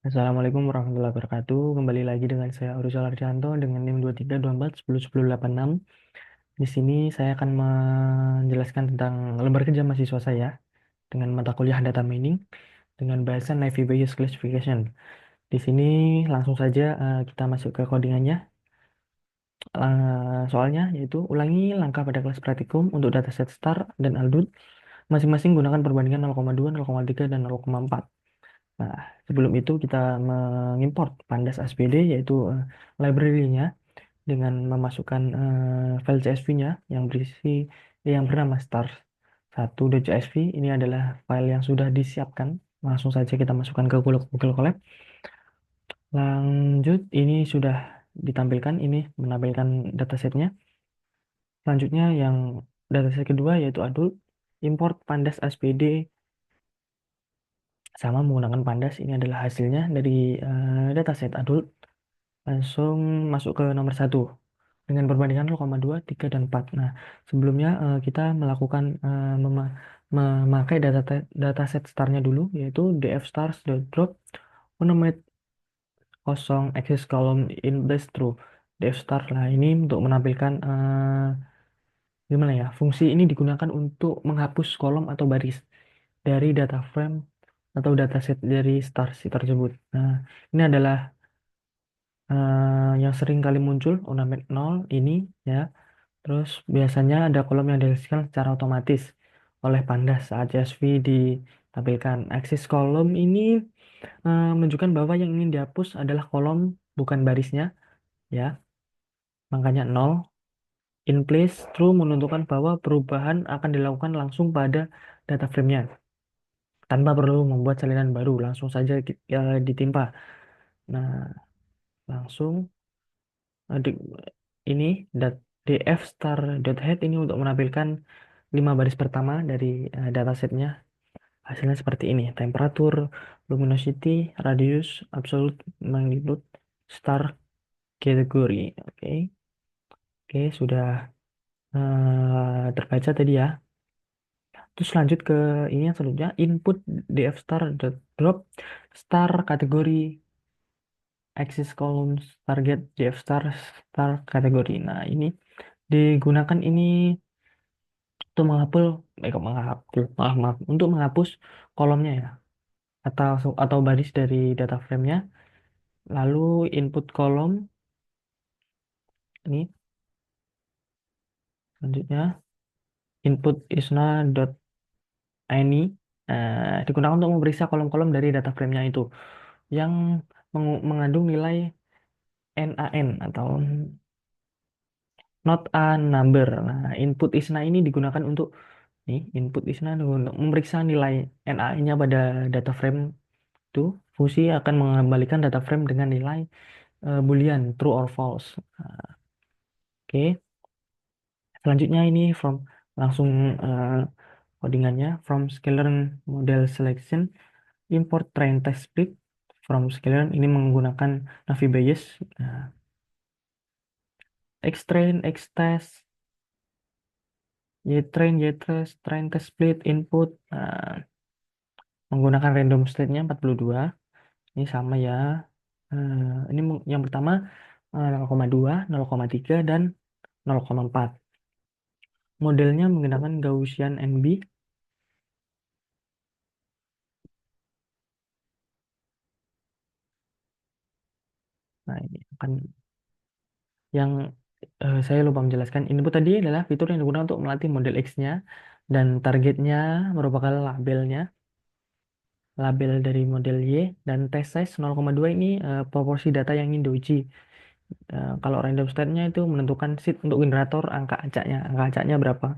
Assalamualaikum warahmatullahi wabarakatuh. Kembali lagi dengan saya Aurel Arjanto dengan NIM 2324101086. Di sini saya akan menjelaskan tentang lembar kerja mahasiswa saya dengan mata kuliah Data Mining dengan bahasan Naive Bayes Classification. Di sini langsung saja kita masuk ke codingannya. Soalnya yaitu ulangi langkah pada kelas praktikum untuk dataset star dan aldut. Masing-masing gunakan perbandingan 0,2, 0,3, dan 0,4. Nah, sebelum itu kita mengimport pandas SPD yaitu library-nya dengan memasukkan file CSV-nya yang berisi yang bernama stars1.csv. Ini adalah file yang sudah disiapkan. Langsung saja kita masukkan ke Google Colab. Lanjut, ini sudah ditampilkan, ini menampilkan datasetnya. Selanjutnya yang dataset kedua yaitu adult. Import pandas SPD sama menggunakan pandas. Ini adalah hasilnya dari dataset adult. Langsung masuk ke nomor satu dengan perbandingan 0,2, 3, dan 4. Nah, sebelumnya kita melakukan memakai dataset startnya dulu, yaitu dfstars.drop ornament 0 axis column in place true. Dfstar lah ini untuk menampilkan gimana ya, fungsi ini digunakan untuk menghapus kolom atau baris dari data frame atau dataset dari stars tersebut. Nah, ini adalah yang sering kali muncul ornamen 0 ini ya. Terus biasanya ada kolom yang dihasilkan secara otomatis oleh Pandas saat CSV ditampilkan. Axis kolom ini menunjukkan bahwa yang ingin dihapus adalah kolom bukan barisnya ya. Makanya 0. In place true menentukan bahwa perubahan akan dilakukan langsung pada data frame-nya tanpa perlu membuat salinan baru, langsung saja ditimpa. Nah, langsung di, ini df star.head ini untuk menampilkan 5 baris pertama dari datasetnya. Hasilnya seperti ini. Temperatur, luminosity, radius, absolute magnitude, star, kategori. Oke. Oke, sudah terbaca tadi ya. Terus lanjut ke ini yang selanjutnya. Input df star drop star kategori axis columns target df star star kategori. Nah, ini digunakan ini untuk menghapus menghapus maaf, maaf untuk menghapus kolomnya ya atau baris dari data frame-nya. Lalu input kolom ini selanjutnya input isna.ini digunakan untuk memeriksa kolom-kolom dari data frame-nya itu yang mengandung nilai NaN atau not a number. Nah, input isna ini digunakan untuk input isna untuk memeriksa nilai Na-nya pada data frame itu. Fungsi akan mengembalikan data frame dengan nilai boolean true or false. Nah, oke. Selanjutnya ini langsung eh, codingannya from Sklearn model selection import train test split from Sklearn ini menggunakan Navi Bayes. Nah, Xtrain, Xtest, YTrain, YTest, train test split input menggunakan random state-nya 42. Ini sama ya. Ini yang pertama 0,2, 0,3, dan 0,4. Modelnya menggunakan Gaussian NB. Nah, ini akan yang saya lupa menjelaskan. Input tadi adalah fitur yang digunakan untuk melatih model X-nya dan targetnya merupakan label dari model Y dan test size 0,2 ini proporsi data yang ingin diuji. Kalau random state-nya itu menentukan seed untuk generator angka acaknya. Angka acaknya berapa?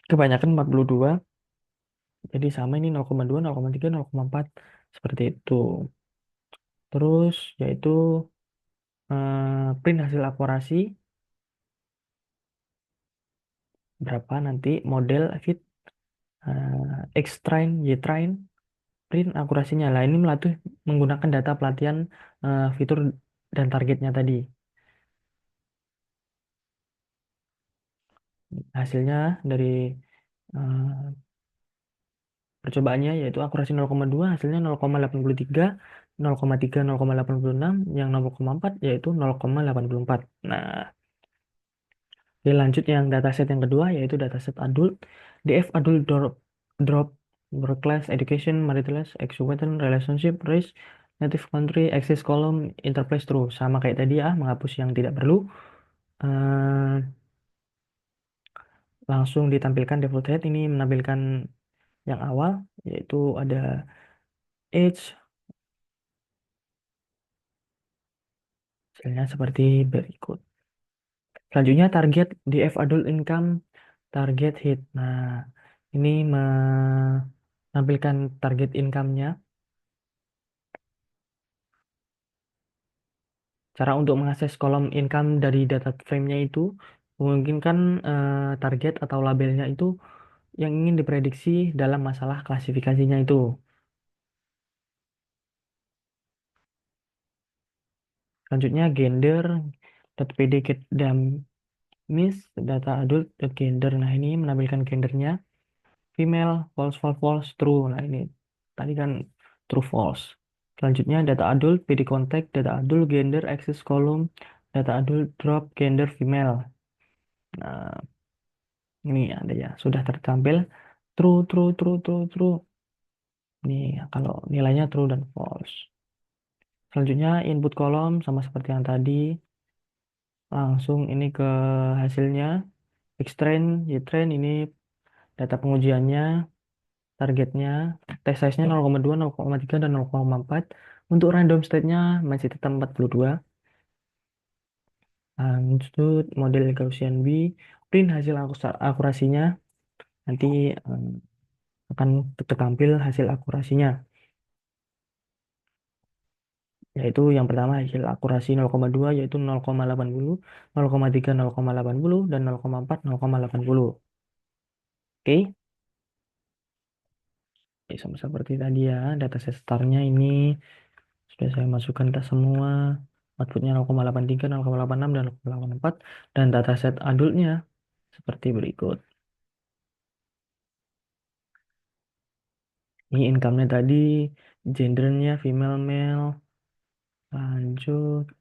Kebanyakan 42. Jadi sama ini 0,2, 0,3, 0,4 seperti itu. Terus yaitu print hasil akurasi berapa nanti model fit X-train, Y-train, print akurasinya. Lah ini melatih menggunakan data pelatihan fitur dan targetnya tadi. Hasilnya dari eh, Percobaannya yaitu akurasi 0,2 hasilnya 0,83, 0,3 0,86, yang 0,4 yaitu 0,84. Nah, oke, lanjut yang dataset yang kedua yaitu dataset adult. DF adult drop work class, education, marital, occupation, relationship, race, native country, access column, interplace true. Sama kayak tadi ya, menghapus yang tidak perlu. Eh, Langsung ditampilkan default head ini menampilkan yang awal yaitu ada age, hasilnya seperti berikut. Selanjutnya target DF adult income, target hit. Nah, ini menampilkan target income-nya. Cara untuk mengakses kolom income dari data frame-nya itu memungkinkan target atau labelnya itu yang ingin diprediksi dalam masalah klasifikasinya itu. Selanjutnya gender, .pd get dummies, data adult, gender. Nah, ini menampilkan gendernya. Female, false, false, false, true. Nah, ini tadi kan true, false. Selanjutnya data adult, PD contact, data adult, gender, access column, data adult, drop, gender, female. Nah, ini ada ya, sudah tertampil true, true, true, true, true. Ini kalau nilainya true dan false. Selanjutnya input kolom sama seperti yang tadi. Langsung ini ke hasilnya. Xtrain, Ytrain ini data pengujiannya, targetnya, test size-nya 0,2, 0,3, dan 0,4. Untuk random state-nya masih tetap 42. Lanjut model Gaussian B, print hasil akurasinya. Nanti eh, akan tertampil hasil akurasinya. Yaitu yang pertama hasil akurasi 0,2 yaitu 0,80, 0,3 0,80, dan 0,4 0,80. Oke, sama seperti tadi ya, dataset startnya ini sudah saya masukkan ke semua. Outputnya 0,83, 0,86, dan 0,84. Dan dataset adultnya seperti berikut. Ini income-nya tadi, gendernya female, male. Lanjut,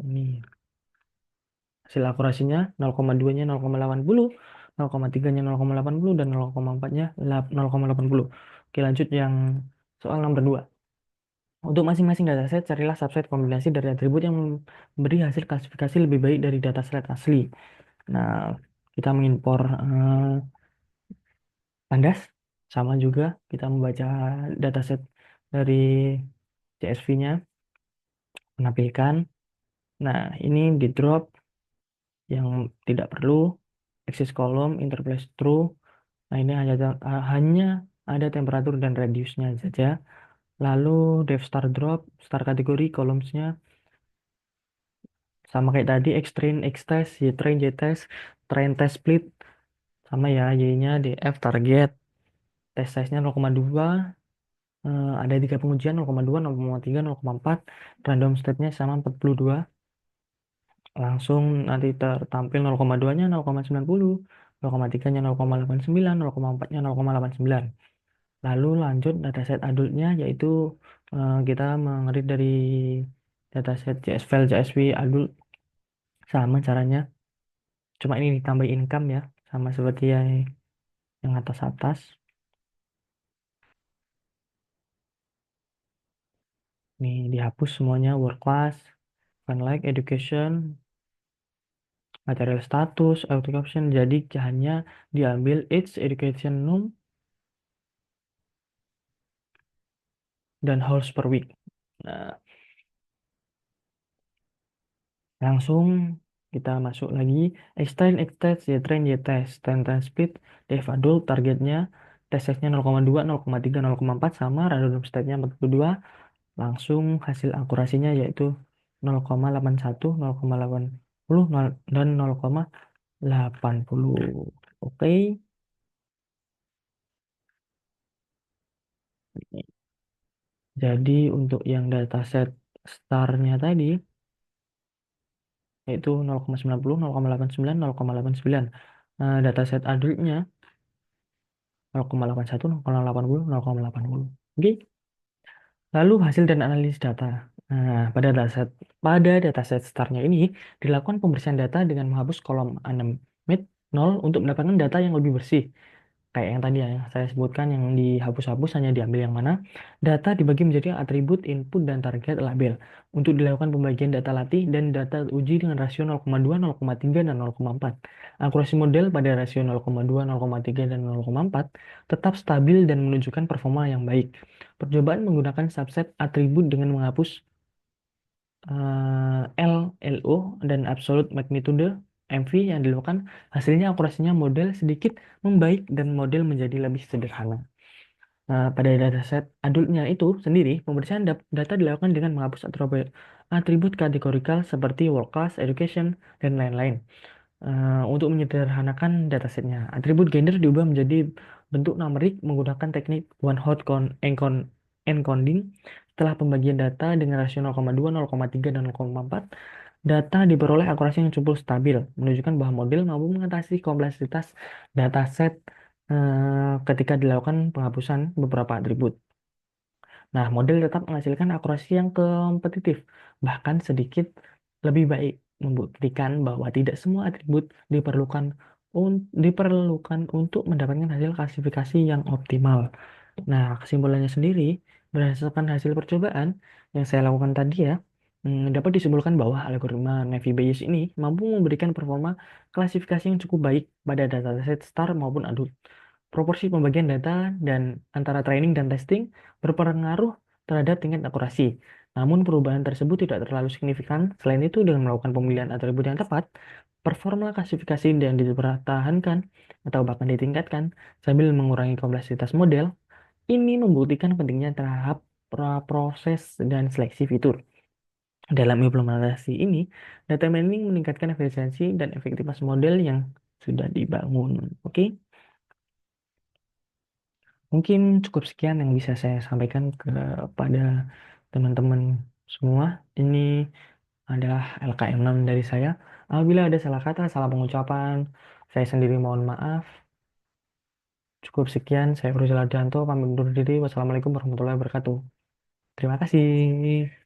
ini hasil akurasinya 0,2-nya 0,80, 0,3-nya 0,80, dan 0,4-nya 0,80. Oke, lanjut yang soal nomor 2. Untuk masing-masing dataset, carilah subset kombinasi dari atribut yang memberi hasil klasifikasi lebih baik dari dataset asli. Nah, kita mengimpor Pandas, sama juga kita membaca dataset dari CSV-nya, menampilkan. Nah, ini di drop yang tidak perlu, axis column, interplace true. Nah, ini hanya ada temperatur dan radiusnya saja. Lalu def star drop, star kategori, columns-nya sama kayak tadi, xtrain, xtest, ytrain, ytest, train test split, sama ya, y-nya df target, test size-nya 0,2, ada 3 pengujian 0,2, 0,3, 0,4, random state-nya sama 42. Langsung nanti tertampil 0,2-nya 0,90, 0,3-nya 0,89, 0,4-nya 0,89. Lalu lanjut dataset adultnya yaitu kita mengerit dari dataset CS file CSV adult, sama caranya. Cuma ini ditambah income ya, sama seperti yang atas-atas. Nih dihapus semuanya, work class, fun like, education, material status, auto caption. Jadi hanya diambil age, education num, dan hours per week. Nah, langsung kita masuk lagi. Extend, extend, Y-train, Y-test, time speed, dev adult, targetnya, test size-nya 0,2, 0,3, 0,4, sama random state-nya 42. Langsung hasil akurasinya yaitu 0,81, 0,80, dan 0,80. Oke, jadi untuk yang dataset starnya tadi, yaitu 0,90, 0,89, 0,89. Dataset adultnya 0,81, 0,80, 0,80. Oke. Lalu hasil dan analisis data. Nah, pada dataset startnya ini dilakukan pembersihan data dengan menghapus kolom unnamed 0 untuk mendapatkan data yang lebih bersih. Kayak yang tadi ya, yang saya sebutkan yang dihapus-hapus hanya diambil yang mana. Data dibagi menjadi atribut, input, dan target label. Untuk dilakukan pembagian data latih dan data uji dengan rasio 0,2, 0,3, dan 0,4. Akurasi model pada rasio 0,2, 0,3, dan 0,4 tetap stabil dan menunjukkan performa yang baik. Percobaan menggunakan subset atribut dengan menghapus L, LO, dan absolute magnitude MV yang dilakukan, hasilnya akurasinya model sedikit membaik dan model menjadi lebih sederhana. Nah, pada dataset adultnya itu sendiri, pembersihan data dilakukan dengan menghapus atribut kategorikal seperti world class, education, dan lain-lain. Untuk menyederhanakan datasetnya, atribut gender diubah menjadi bentuk numerik menggunakan teknik one hot encoding. Setelah pembagian data dengan rasio 0,2, 0,3, dan 0,4, data diperoleh akurasi yang cukup stabil, menunjukkan bahwa model mampu mengatasi kompleksitas dataset ketika dilakukan penghapusan beberapa atribut. Nah, model tetap menghasilkan akurasi yang kompetitif, bahkan sedikit lebih baik, membuktikan bahwa tidak semua atribut diperlukan untuk mendapatkan hasil klasifikasi yang optimal. Nah, kesimpulannya sendiri, berdasarkan hasil percobaan yang saya lakukan tadi ya, dapat disimpulkan bahwa algoritma Navy Bayes ini mampu memberikan performa klasifikasi yang cukup baik pada dataset star maupun adult. Proporsi pembagian data dan antara training dan testing berpengaruh terhadap tingkat akurasi. Namun perubahan tersebut tidak terlalu signifikan. Selain itu, dengan melakukan pemilihan atribut yang tepat, performa klasifikasi dan dipertahankan atau bahkan ditingkatkan sambil mengurangi kompleksitas model, ini membuktikan pentingnya tahap proses dan seleksi fitur. Dalam implementasi ini, data mining meningkatkan efisiensi dan efektivitas model yang sudah dibangun. Oke? Mungkin cukup sekian yang bisa saya sampaikan kepada teman-teman semua. Ini adalah LKM 6 dari saya. Apabila ada salah kata, salah pengucapan, saya sendiri mohon maaf. Cukup sekian, saya Ruzal Ardianto, pamit undur diri. Wassalamualaikum warahmatullahi wabarakatuh. Terima kasih.